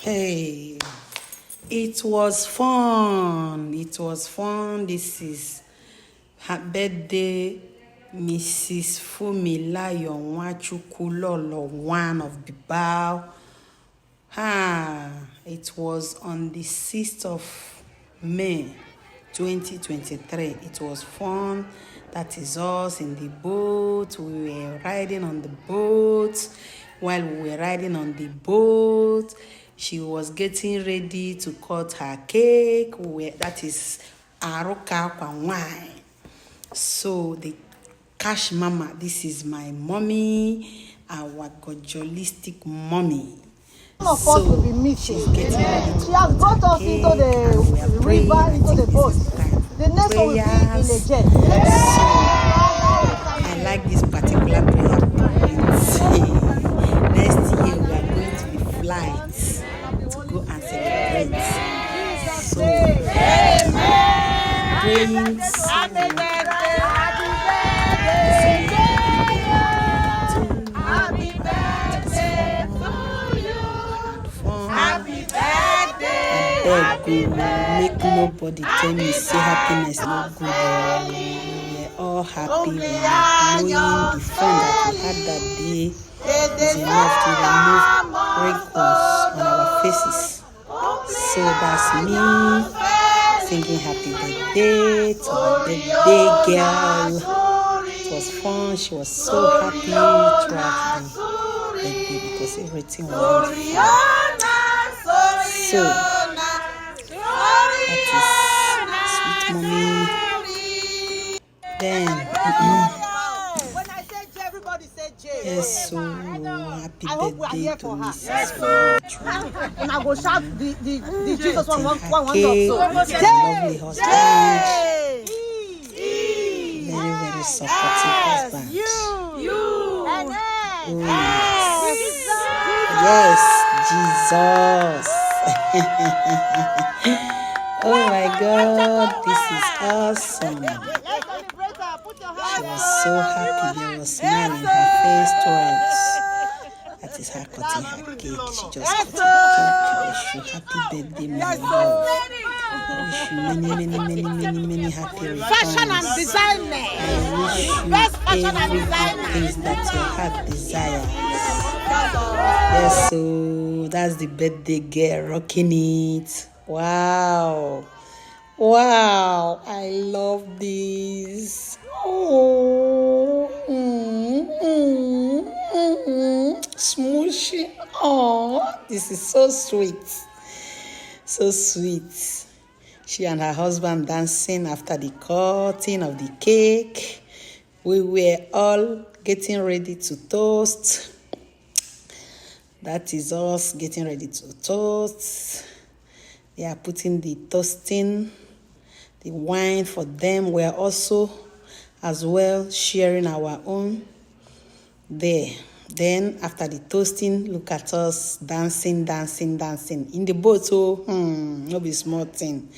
Hey, it was fun. It was fun. This is her birthday, Mrs. Fumilayo Nwachukwu Lolo, one of the bow. It was on the 6th of May 2023. It was fun. That is us in the boat. We were riding on the boat. While we were riding on the boat, she was getting ready to cut her cake. That is aroka kwa wine. So the cash mama, this is my mommy, our gojolistic mommy. None of us will be missing. She has brought us into the river, into the boat. The next one will be in a jet. I like this particular prayer point. Next year we are going to be flights to go and celebrate. So, praying. Make nobody tell me say happiness no good. We are all happy. We are knowing the fun that we had that day is enough to remove wrinkles on our faces. So that's me singing happy birthday to our birthday girl. It was fun. She was so happy throughout the birthday because everything went fine. So that is sweet mommy. Then When I say J, everybody say J. yes, so happy birthday to Mrs. Nwachukwu. And I go shout the Jesus one Cake, so. lovely husband. Very supportive husband. Yes, Jesus. Oh my God, this is awesome. She was so happy. There was a smile in her face throughout. That is her cutting her cake. She just cut her cake. I wish you happy birthday, my love. I wish you many happy returns. Fashion and design. I wish you every good things that your heart desires. Yes, so that's the birthday girl rocking it. Wow, I love this. Oh, smooshy. Oh, this is so sweet. So sweet. She and her husband dancing after the cutting of the cake. We were all getting ready to toast. That is us getting ready to toast. They are putting the toasting, the wine for them. We are also as well sharing our own there. Then after the toasting, look at us dancing in the boat. Oh, no be small thing.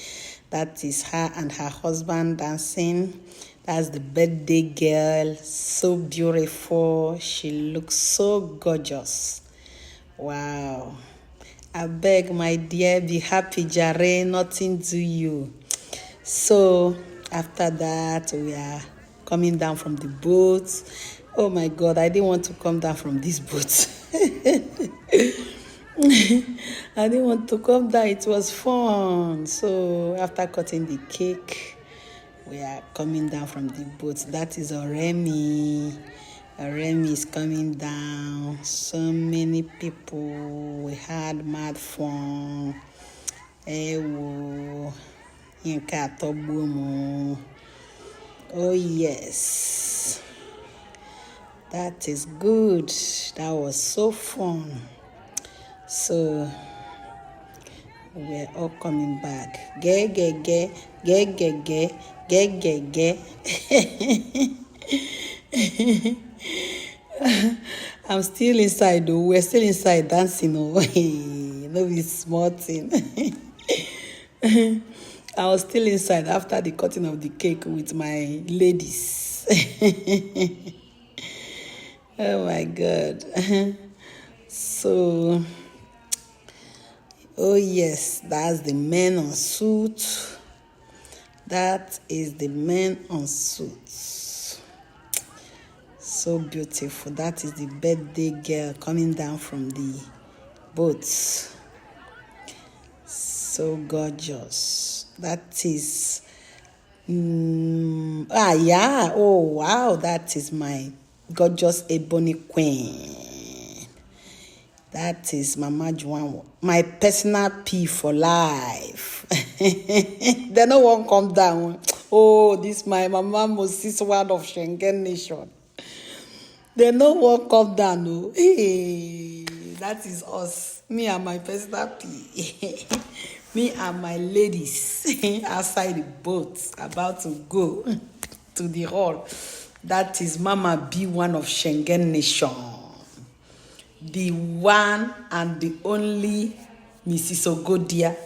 That is her and her husband dancing. That's the birthday girl, so beautiful. She looks so gorgeous. Wow. I beg, my dear, be happy, Jare, nothing to you. So after that, we are coming down from the boat. Oh my God, I didn't want to come down from this boat. I didn't want to come down. It was fun. So after cutting the cake, we are coming down from the boat. That is Oremi. Oremi is coming down. So many people. We had mad fun. Ewo. Yinka Tobumo. Oh yes. That is good. That was so fun. So we're all coming back. Ge. I'm still inside though. We're still inside dancing. Oh, no, it's small thing. I was still inside after the cutting of the cake with my ladies. Oh my God. So Oh yes, that's the men on suit. That is the men on suits. So beautiful. That is the birthday girl coming down from the boat. So gorgeous. That is yeah. Oh wow, that is my gorgeous ebony queen. That is Mama Juan, my personal P for life. They no one come down. Oh, this my Mama Moses one of Schengen nation. They no one come down. Oh, hey, that is us. Me and my personal P. Me and my ladies outside the boat about to go to the hall. That is Mama B, one of Schengen nation. The one and the only Mrs. Ogodia.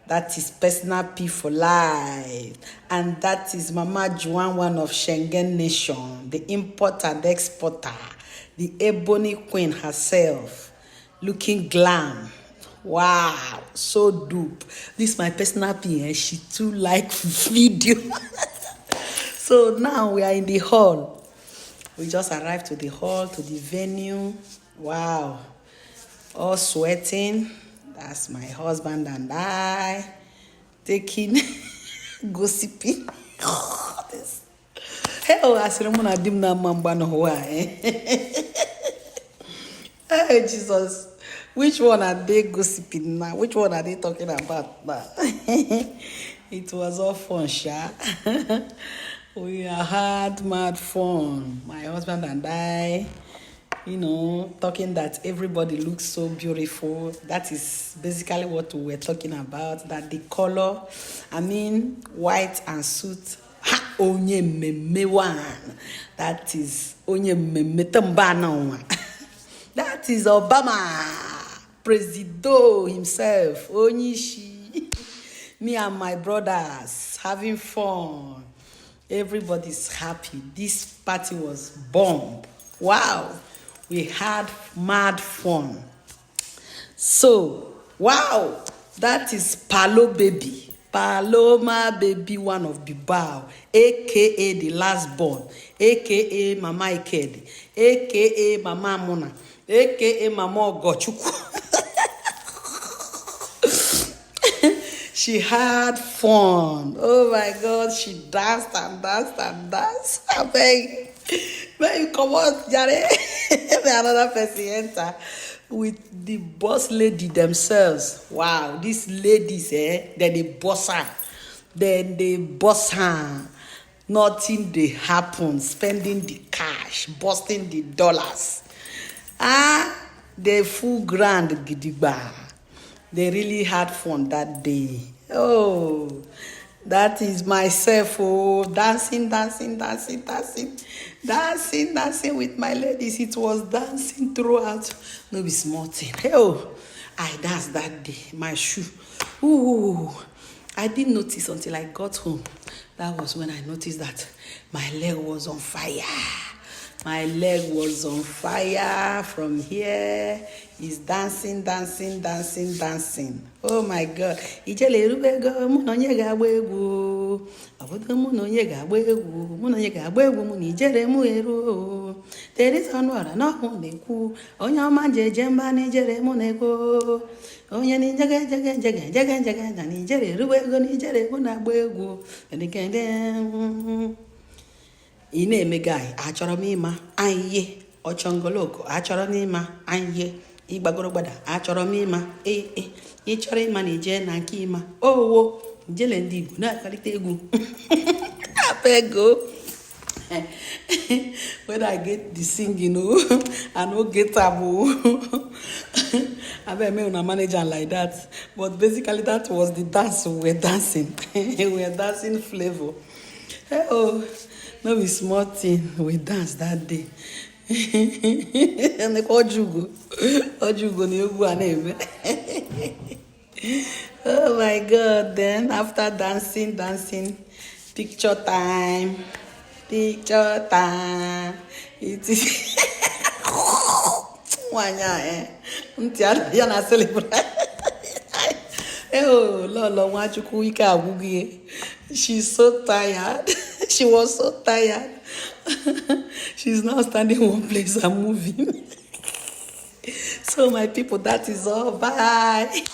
That is personal P for life. And that is Mama Juan, one of Schengen nation. The importer and exporter. The ebony queen herself. Looking glam. Wow, so dope. This is my personal P, and she too like video. So now we are in the hall. We just arrived to the hall, to the venue. Wow, all sweating. That's my husband and I taking gossiping. Hey, oh, I said, I'm gonna dim na mamba no why. Hey, Jesus. Which one are they gossiping now? Which one are they talking about now? It was all fun, Sha. We had mad fun. My husband and I, talking that everybody looks so beautiful. That is basically what we were talking about. That the color, white and suit. Ha, onye meme one. That is onye meme tambana. That is Obama. Presido himself, Onishi. Me and my brothers having fun. Everybody's happy. This party was bomb. Wow. We had mad fun. So, wow. That is Palo Baby. Paloma Baby, one of Bilbao. A.K.A. the last born. A.K.A. Mama Ikedi. A.K.A. Mama Mona. A.K.A. Mama Nwachukwu. She had fun. Oh my God, she danced and danced and danced. I beg, you come on, Jare. Another person enter with the boss lady themselves. Wow, these ladies, then they boss her. Then they boss her. Nothing they happen. Spending the cash, busting the dollars. They full grand gidigba. They really had fun that day. Oh, that is myself. Oh, dancing with my ladies. It was dancing throughout. No be small thing. Oh, I danced that day. My shoe. Ooh, I didn't notice until I got home. That was when I noticed that my leg was on fire. My leg was on fire from here. He's dancing. Oh my God. Ijele rubego mu no nyega agba Abodo mu no nyega agba Mu no nyega agba mu ni jere mu eru. There is onwara no hu neku. Onye ọma jeje mba ni jere mu nego. Onye ni jege na ni jere rubego ni jere mu na agba egwu. Ị na-eme guy achọrọ m ịma anye ọchọngoloko achọrọ m ịma anye ịgbagoro gbada achọrọ m ịma ị chọrọ ịma na ije na nke ịma owo njele ndị Igbo na-akarịta egwu apego. When I get the singing, I no get abo. I bet me una manager like that. But basically that was the dance we were dancing. We were dancing flavor. Oh, no be small thing. We danced that day. And Ojugo ni egwu aneme. Oh my God! Then after dancing, picture time. It is. Wanya na celebrate. Oh, Lolo Nwachukwu ike agwụghị. She's so tired. She was so tired. She's now standing in one place and moving. So my people, that is all. Bye.